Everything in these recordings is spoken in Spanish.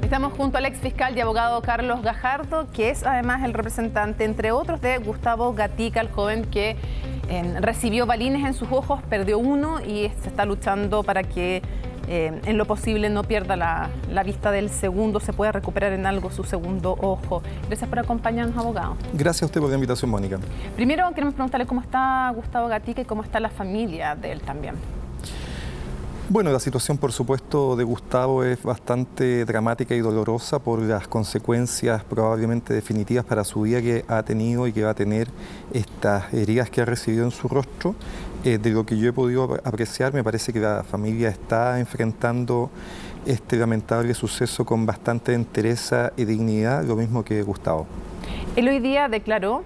Estamos junto al exfiscal y abogado Carlos Gajardo, que es además el representante, entre otros, de Gustavo Gatica, el joven que recibió balines en sus ojos, perdió uno y se está luchando para que en lo posible no pierda la vista del segundo, se pueda recuperar en algo su segundo ojo. Gracias por acompañarnos, abogado. Gracias a usted por la invitación, Mónica. Primero queremos preguntarle cómo está Gustavo Gatica y cómo está la familia de él también. Bueno, la situación, por supuesto, de Gustavo es bastante dramática y dolorosa por las consecuencias probablemente definitivas para su vida que ha tenido y que va a tener estas heridas que ha recibido en su rostro. De lo que yo he podido apreciar, me parece que la familia está enfrentando este lamentable suceso con bastante entereza y dignidad, lo mismo que Gustavo. Él hoy día declaró,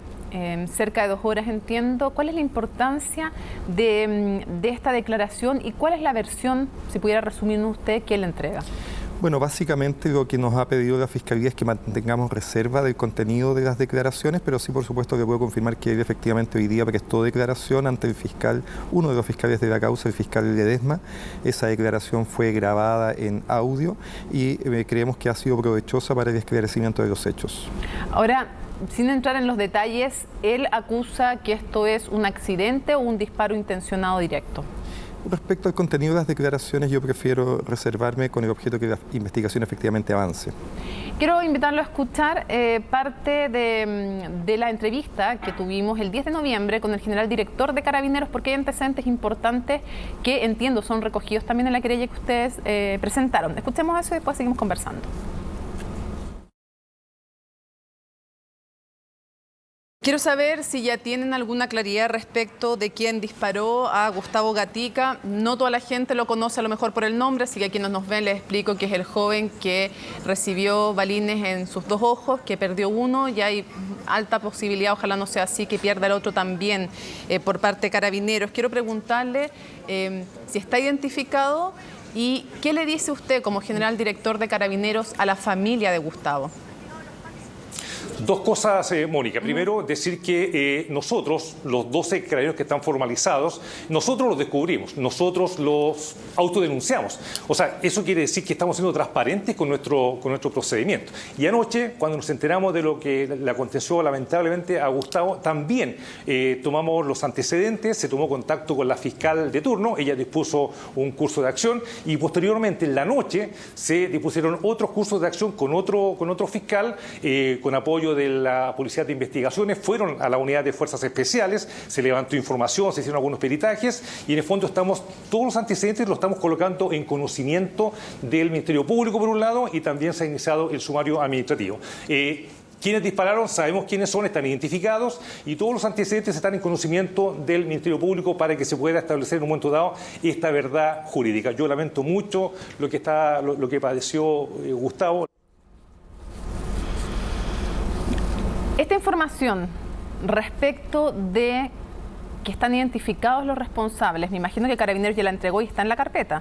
cerca de 2 horas, entiendo. ¿Cuál es la importancia de esta declaración y cuál es la versión, si pudiera resumirnos usted, que él entrega? Bueno, básicamente lo que nos ha pedido la Fiscalía es que mantengamos reserva del contenido de las declaraciones, pero sí, por supuesto, le puedo confirmar que él efectivamente hoy día prestó declaración ante el fiscal, uno de los fiscales de la causa, el fiscal Ledesma. Esa declaración fue grabada en audio y creemos que ha sido provechosa para el esclarecimiento de los hechos. Ahora, sin entrar en los detalles, él acusa que esto es un accidente o un disparo intencionado directo. Respecto al contenido de las declaraciones, yo prefiero reservarme con el objeto de que la investigación efectivamente avance. Quiero invitarlo a escuchar parte de la entrevista que tuvimos el 10 de noviembre con el general director de Carabineros, porque hay antecedentes importantes que, entiendo, son recogidos también en la querella que ustedes presentaron. Escuchemos eso y después seguimos conversando. Quiero saber si ya tienen alguna claridad respecto de quién disparó a Gustavo Gatica. No toda la gente lo conoce a lo mejor por el nombre, así que a quienes nos ven les explico que es el joven que recibió balines en sus 2 ojos, que perdió uno y hay alta posibilidad, ojalá no sea así, que pierda el otro también por parte de Carabineros. Quiero preguntarle si está identificado y qué le dice usted como general director de Carabineros a la familia de Gustavo. 2 cosas, Mónica. Primero, decir que nosotros, los 12 carabineros que están formalizados, nosotros los descubrimos, nosotros los autodenunciamos. O sea, eso quiere decir que estamos siendo transparentes con nuestro procedimiento. Y anoche, cuando nos enteramos de lo que le aconteció lamentablemente a Gustavo, también tomamos los antecedentes, se tomó contacto con la fiscal de turno, ella dispuso un curso de acción y posteriormente en la noche se dispusieron otros cursos de acción con otro fiscal, con apoyo de la Policía de Investigaciones, fueron a la unidad de Fuerzas Especiales, se levantó información, se hicieron algunos peritajes y en el fondo todos los antecedentes los estamos colocando en conocimiento del Ministerio Público por un lado y también se ha iniciado el sumario administrativo. Quienes dispararon, sabemos quiénes son, están identificados y todos los antecedentes están en conocimiento del Ministerio Público para que se pueda establecer en un momento dado esta verdad jurídica. Yo lamento mucho lo que padeció Gustavo. Esta información respecto de que están identificados los responsables, me imagino que Carabineros ya la entregó y está en la carpeta.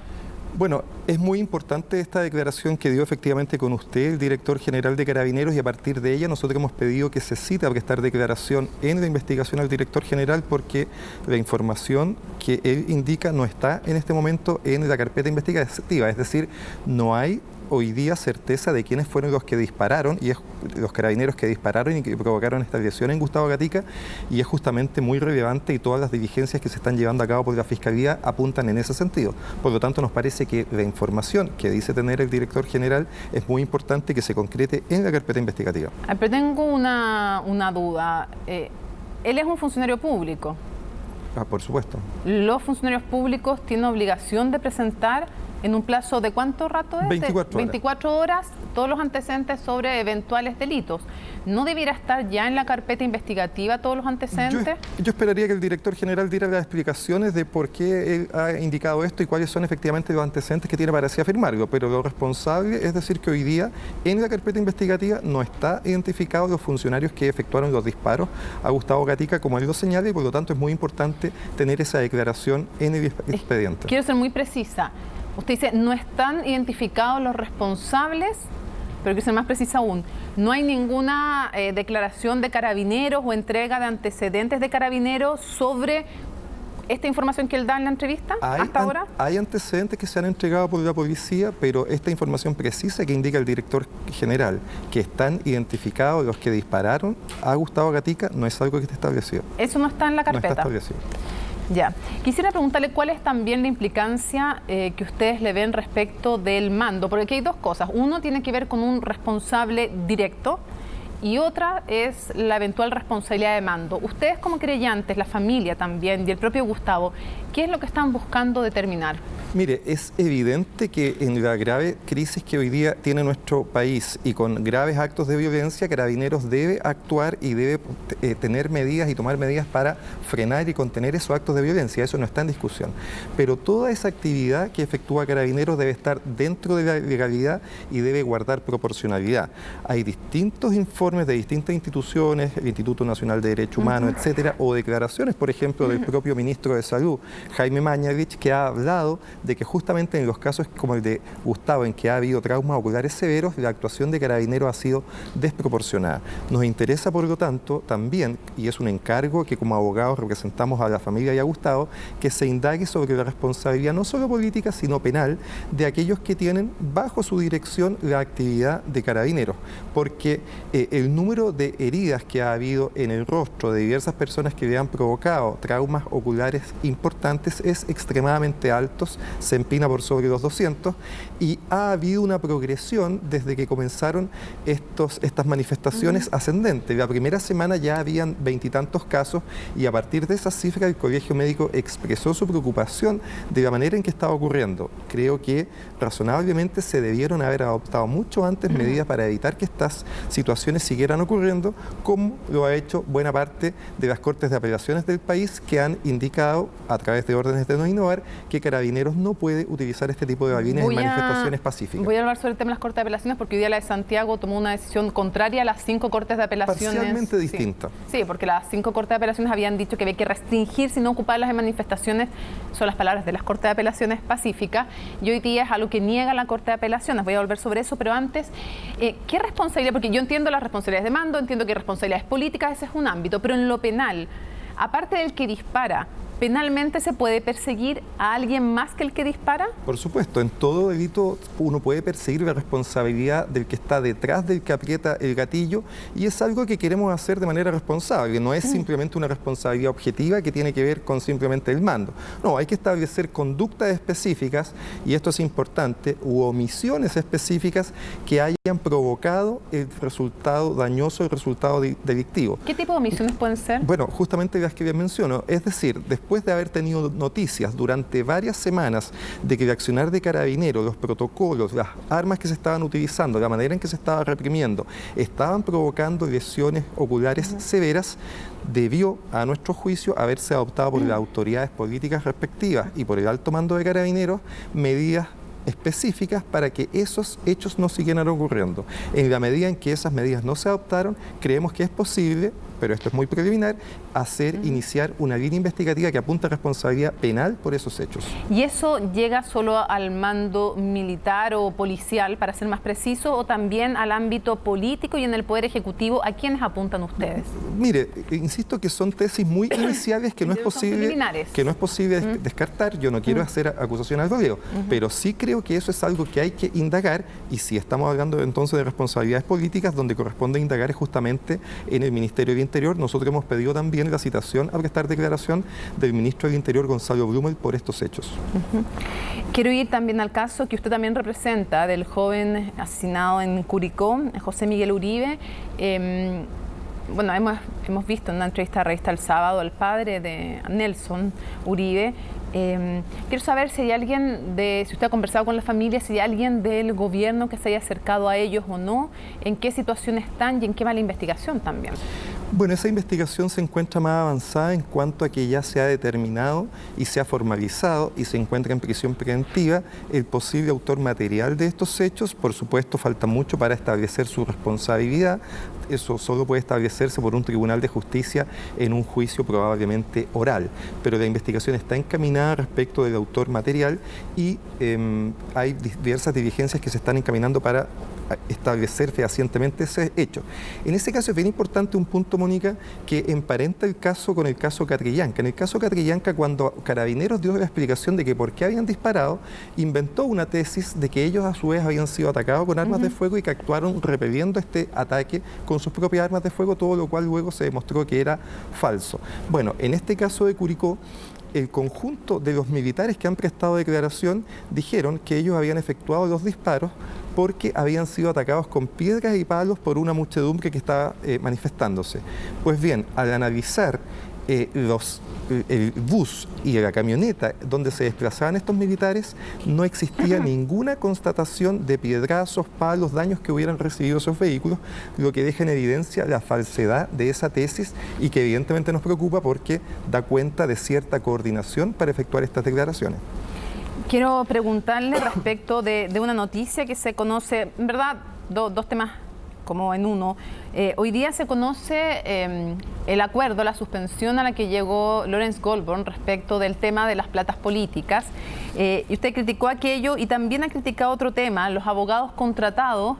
Bueno, es muy importante esta declaración que dio efectivamente con usted, el director general de Carabineros, y a partir de ella nosotros hemos pedido que se cite a prestar declaración en la investigación al director general porque la información que él indica no está en este momento en la carpeta investigativa, es decir, no hay hoy día certeza de quiénes fueron los que dispararon, y es los carabineros que dispararon y que provocaron esta lesión en Gustavo Gatica, y es justamente muy relevante y todas las diligencias que se están llevando a cabo por la Fiscalía apuntan en ese sentido. Por lo tanto, nos parece que la información que dice tener el director general es muy importante que se concrete en la carpeta investigativa. Pero tengo una duda. Él es un funcionario público. Por supuesto. ¿Los funcionarios públicos tienen obligación de presentar en un plazo de cuánto rato es? 24 horas todos los antecedentes sobre eventuales delitos. ¿No debiera estar ya en la carpeta investigativa todos los antecedentes? Yo esperaría que el director general diera las explicaciones de por qué él ha indicado esto y cuáles son efectivamente los antecedentes que tiene para así afirmarlo, pero lo responsable es decir que hoy día en la carpeta investigativa no está identificado los funcionarios que efectuaron los disparos a Gustavo Gatica, como él lo señala, y por lo tanto es muy importante tener esa declaración en el expediente. Quiero ser muy precisa. Usted dice, no están identificados los responsables, pero quiero ser más precisa aún. No hay ninguna declaración de Carabineros o entrega de antecedentes de Carabineros sobre esta información que él da en la entrevista hasta ahora? Hay antecedentes que se han entregado por la policía, pero esta información precisa que indica el director general, que están identificados los que dispararon a Gustavo Gatica, no es algo que esté establecido. ¿Eso no está en la carpeta? No está establecido. Ya. Quisiera preguntarle cuál es también la implicancia que ustedes le ven respecto del mando, porque aquí hay dos cosas. Uno tiene que ver con un responsable directo y otra es la eventual responsabilidad de mando. Ustedes como creyentes, la familia también y el propio Gustavo, ¿qué es lo que están buscando determinar? Mire, es evidente que en la grave crisis que hoy día tiene nuestro país y con graves actos de violencia, Carabineros debe actuar y debe tener medidas y tomar medidas para frenar y contener esos actos de violencia. Eso no está en discusión. Pero toda esa actividad que efectúa Carabineros debe estar dentro de la legalidad y debe guardar proporcionalidad. Hay distintos informes de distintas instituciones, el Instituto Nacional de Derecho Humano, etcétera, o declaraciones, por ejemplo, del propio ministro de Salud, Jaime Mañalich, que ha hablado de que justamente en los casos como el de Gustavo, en que ha habido traumas oculares severos, la actuación de Carabineros ha sido desproporcionada. Nos interesa, por lo tanto, también, y es un encargo que como abogados representamos a la familia y a Gustavo, que se indague sobre la responsabilidad no solo política, sino penal, de aquellos que tienen bajo su dirección la actividad de Carabineros, porque el número de heridas que ha habido en el rostro de diversas personas que le han provocado traumas oculares importantes es extremadamente alto, se empina por sobre los 200 y ha habido una progresión desde que comenzaron estas manifestaciones ascendentes. La primera semana ya habían 20 y tantos casos y a partir de esa cifra el Colegio Médico expresó su preocupación de la manera en que estaba ocurriendo. Creo que razonablemente se debieron haber adoptado mucho antes medidas para evitar que estas situaciones siguieran ocurriendo, como lo ha hecho buena parte de las Cortes de Apelaciones del país, que han indicado a través de órdenes de no innovar que Carabineros no puede utilizar este tipo de balines en manifestaciones pacíficas. Voy a hablar sobre el tema de las Cortes de Apelaciones porque hoy día la de Santiago tomó una decisión contraria a las 5 Cortes de Apelaciones. Parcialmente distinta. Sí, porque las 5 Cortes de Apelaciones habían dicho que había que restringir, si no ocuparlas en manifestaciones, son las palabras de las Cortes de Apelaciones pacíficas, y hoy día es algo que niega la Corte de Apelaciones. Voy a volver sobre eso, pero antes, ¿qué responsabilidad? Porque yo entiendo las responsabilidades de mando, entiendo que responsabilidades políticas, ese es un ámbito, pero en lo penal, aparte del que dispara, ¿penalmente se puede perseguir a alguien más que el que dispara? Por supuesto, en todo delito uno puede perseguir la responsabilidad del que está detrás del que aprieta el gatillo y es algo que queremos hacer de manera responsable. No es simplemente una responsabilidad objetiva que tiene que ver con simplemente el mando. No, hay que establecer conductas específicas, y esto es importante, u omisiones específicas que hayan provocado el resultado dañoso, el resultado delictivo. ¿Qué tipo de omisiones pueden ser? Bueno, justamente las que les menciono, es decir, después de haber tenido noticias durante varias semanas de que el accionar de Carabineros, los protocolos, las armas que se estaban utilizando, la manera en que se estaba reprimiendo, estaban provocando lesiones oculares severas, debió, a nuestro juicio, haberse adoptado por las autoridades políticas respectivas y por el alto mando de Carabineros medidas específicas para que esos hechos no siguieran ocurriendo. En la medida en que esas medidas no se adoptaron, creemos que es posible, pero esto es muy preliminar, iniciar una línea investigativa que apunta a responsabilidad penal por esos hechos. ¿Y eso llega solo al mando militar o policial, para ser más preciso, o también al ámbito político y en el Poder Ejecutivo? ¿A quiénes apuntan ustedes? Mire, insisto que son tesis muy iniciales que no es posible descartar. Yo no quiero hacer acusaciones al gobierno, pero sí creo que eso es algo que hay que indagar, y si estamos hablando entonces de responsabilidades políticas, donde corresponde indagar es justamente en el Ministerio del Interior. Nosotros hemos pedido también la citación a prestar declaración del ministro del Interior, Gonzalo Blumel, por estos hechos. Quiero ir también al caso que usted también representa, del joven asesinado en Curicó, José Miguel Uribe. Bueno, hemos visto en una entrevista a Revista El Sábado al padre de Nelson Uribe. Quiero saber si hay alguien si usted ha conversado con la familia, si hay alguien del gobierno que se haya acercado a ellos o no, en qué situación están y en qué va la investigación también. Bueno, esa investigación se encuentra más avanzada en cuanto a que ya se ha determinado y se ha formalizado y se encuentra en prisión preventiva el posible autor material de estos hechos. Por supuesto, falta mucho para establecer su responsabilidad. Eso solo puede establecerse por un tribunal de justicia en un juicio probablemente oral. Pero la investigación está encaminada respecto del autor material y hay diversas diligencias que se están encaminando para establecer fehacientemente ese hecho. En ese caso es bien importante un punto, Mónica, que emparenta el caso con el caso Catrillanca. En el caso Catrillanca, cuando Carabineros dio la explicación de que por qué habían disparado, inventó una tesis de que ellos a su vez habían sido atacados con armas de fuego y que actuaron repeliendo este ataque con sus propias armas de fuego, todo lo cual luego se demostró que era falso. Bueno, en este caso de Curicó, el conjunto de los militares que han prestado declaración dijeron que ellos habían efectuado los disparos porque habían sido atacados con piedras y palos por una muchedumbre que estaba manifestándose. Pues bien, al analizar el bus y la camioneta donde se desplazaban estos militares, no existía ninguna constatación de piedrazos, palos, daños que hubieran recibido esos vehículos, lo que deja en evidencia la falsedad de esa tesis y que evidentemente nos preocupa porque da cuenta de cierta coordinación para efectuar estas declaraciones. Quiero preguntarle respecto de una noticia que se conoce, en verdad, dos temas como en uno. Hoy día se conoce el acuerdo, la suspensión a la que llegó Lawrence Goldborn respecto del tema de las platas políticas. Y usted criticó aquello y también ha criticado otro tema, los abogados contratados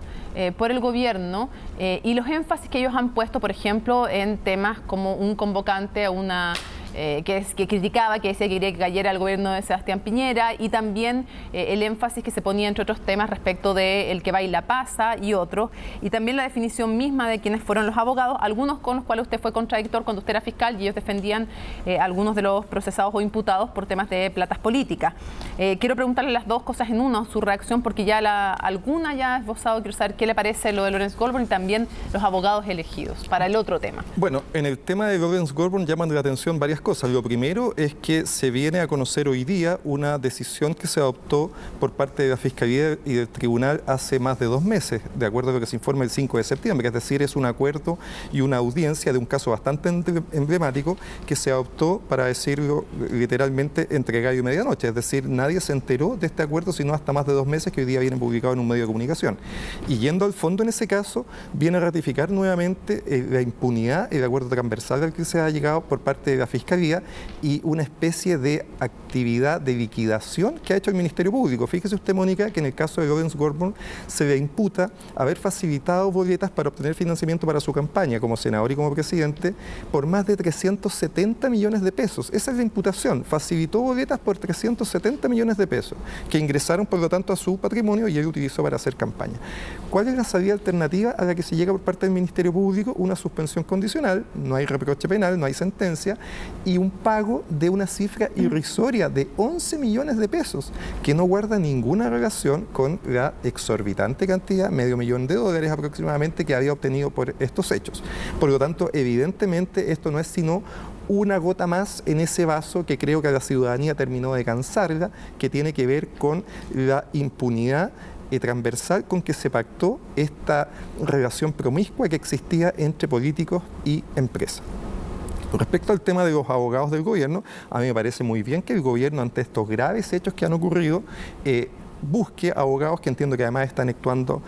por el gobierno y los énfasis que ellos han puesto, por ejemplo, en temas como un convocante a una... que criticaba, que decía que quería que cayera el gobierno de Sebastián Piñera, y también el énfasis que se ponía entre otros temas respecto de el que baila pasa y otros, y también la definición misma de quiénes fueron los abogados, algunos con los cuales usted fue contradictor cuando usted era fiscal y ellos defendían algunos de los procesados o imputados por temas de platas políticas. Quiero preguntarle las dos cosas en uno, su reacción, porque ya alguna ya ha esbozado, quiero saber qué le parece lo de Lawrence Goldborn y también los abogados elegidos para el otro tema. Bueno, en el tema de Lawrence Goldborn llaman la atención varias cosas. Lo primero es que se viene a conocer hoy día una decisión que se adoptó por parte de la Fiscalía y del Tribunal hace más de 2 meses, de acuerdo a lo que se informa el 5 de septiembre, es decir, es un acuerdo y una audiencia de un caso bastante emblemático que se adoptó, para decirlo literalmente, entre gallo y medianoche, es decir, nadie se enteró de este acuerdo sino hasta más de 2 meses, que hoy día viene publicado en un medio de comunicación. Y yendo al fondo en ese caso, viene a ratificar nuevamente la impunidad, el acuerdo transversal al que se ha llegado por parte de la Fiscalía y una especie de actividad de liquidación que ha hecho el Ministerio Público. Fíjese usted, Mónica, que en el caso de Lawrence Goldborn se le imputa haber facilitado boletas para obtener financiamiento para su campaña como senador y como presidente por más de 370 millones de pesos. Esa es la imputación. Facilitó boletas por 370 millones de pesos que ingresaron, por lo tanto, a su patrimonio y él utilizó para hacer campaña. ¿Cuál es la salida alternativa a la que se llega por parte del Ministerio Público? Una suspensión condicional, no hay reproche penal, no hay sentencia, y un pago de una cifra irrisoria de 11 millones de pesos, que no guarda ninguna relación con la exorbitante cantidad, $500,000 aproximadamente, que había obtenido por estos hechos. Por lo tanto, evidentemente, esto no es sino una gota más en ese vaso que creo que la ciudadanía terminó de cansarla, que tiene que ver con la impunidad transversal con que se pactó esta relación promiscua que existía entre políticos y empresas. Respecto al tema de los abogados del gobierno, a mí me parece muy bien que el gobierno, ante estos graves hechos que han ocurrido, busque abogados que entiendo que además están actuando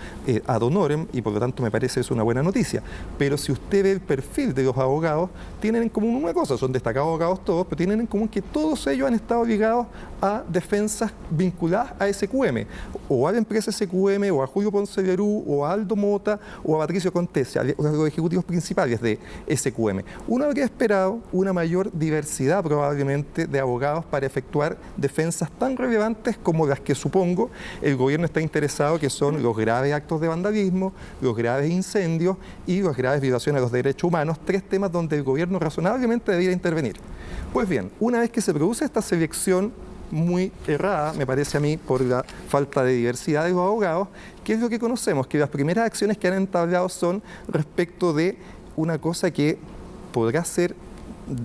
ad honorem y por lo tanto me parece eso una buena noticia. Pero si usted ve el perfil de los abogados, tienen en común una cosa, son destacados abogados todos, pero tienen en común que todos ellos han estado ligados a defensas vinculadas a SQM, o a la empresa SQM, o a Julio Ponce Lerú, o a Aldo Mota, o a Patricio Contesa, los ejecutivos principales de SQM. Uno habría esperado una mayor diversidad probablemente de abogados para efectuar defensas tan relevantes como las que supongo el gobierno está interesado, que son los graves actos de vandalismo, los graves incendios y las graves violaciones a los derechos humanos, 3 temas donde el gobierno razonablemente debiera intervenir. Pues bien, una vez que se produce esta selección muy errada, me parece a mí, por la falta de diversidad de los abogados, ¿qué es lo que conocemos? Que las primeras acciones que han entablado son respecto de una cosa que podrá ser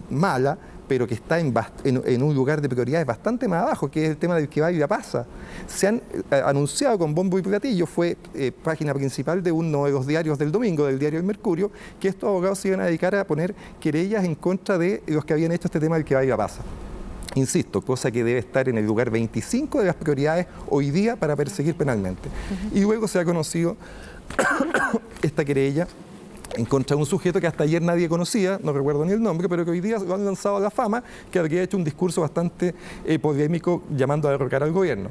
mala, pero que está en un lugar de prioridades bastante más abajo, que es el tema del que baila pasa. Se han anunciado con bombo y platillo, fue página principal de uno de los diarios del domingo, del diario El Mercurio, que estos abogados se iban a dedicar a poner querellas en contra de los que habían hecho este tema del que baila pasa. Insisto, cosa que debe estar en el lugar 25 de las prioridades hoy día para perseguir penalmente. Y luego se ha conocido esta querella en contra de un sujeto que hasta ayer nadie conocía, no recuerdo ni el nombre, pero que hoy día lo han lanzado a la fama, que había hecho un discurso bastante polémico llamando a derrocar al gobierno.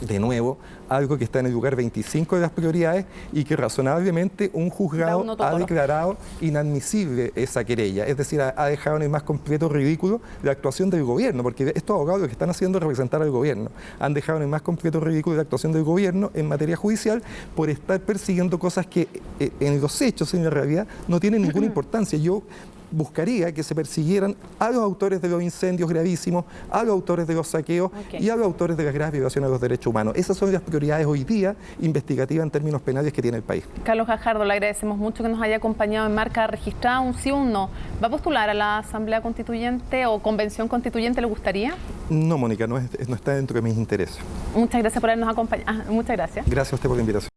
de nuevo, algo que está en el lugar 25 de las prioridades y que razonablemente un juzgado ha declarado inadmisible esa querella. Es decir, ha dejado en el más completo ridículo la actuación del gobierno, porque estos abogados lo que están haciendo es representar al gobierno. Han dejado en el más completo ridículo la actuación del gobierno en materia judicial por estar persiguiendo cosas que en los hechos, en la realidad, no tienen ninguna importancia. Yo buscaría que se persiguieran a los autores de los incendios gravísimos, a los autores de los saqueos y a los autores de las graves violaciones de los derechos humanos. Esas son las prioridades hoy día investigativas en términos penales que tiene el país. Carlos Gajardo, le agradecemos mucho que nos haya acompañado en Marca Registrada. Un sí o un no. ¿Va a postular a la Asamblea Constituyente o Convención Constituyente? ¿Le gustaría? No, Mónica, no está dentro de mis intereses. Muchas gracias por habernos acompañado. Muchas gracias. Gracias a usted por la invitación.